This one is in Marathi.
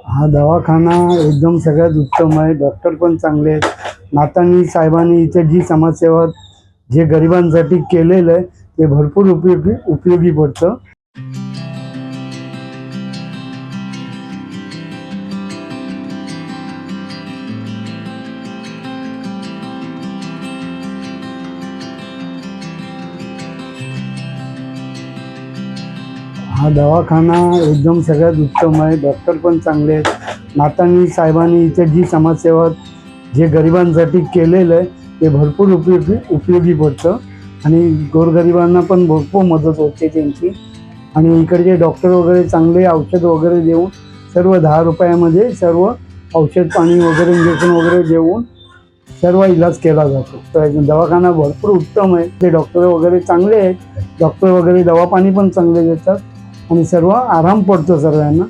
हा दवाखाना एकदम सगळ्यात उत्तम आहे. डॉक्टर पण चांगले आहेत. नातानी साहेबांनी इथे जी समाजसेवा जे गरिबांसाठी केलेलं आहे ते भरपूर उपयोगी पडतं. हा दवाखाना एकदम सगळ्यात उत्तम आहे. डॉक्टर पण चांगले आहेत. नातानी साहेबांनी इथे जी समाजसेवा जे गरिबांसाठी केलेलं आहे ते भरपूर उपयोगी पडतं आणि गोरगरिबांना पण भरपूर मदत होते त्यांची. आणि इकडचे डॉक्टर वगैरे चांगले औषध वगैरे देऊन सर्व 10 रुपयामध्ये सर्व औषध पाणी वगैरे इंजेक्शन वगैरे देऊन सर्व इलाज केला जातो. तर दवाखाना भरपूर उत्तम आहे. ते डॉक्टर वगैरे चांगले आहेत. डॉक्टर वगैरे दवा पाणी पण चांगले देतात आणि सर्व आराम पडतो सर्वांना.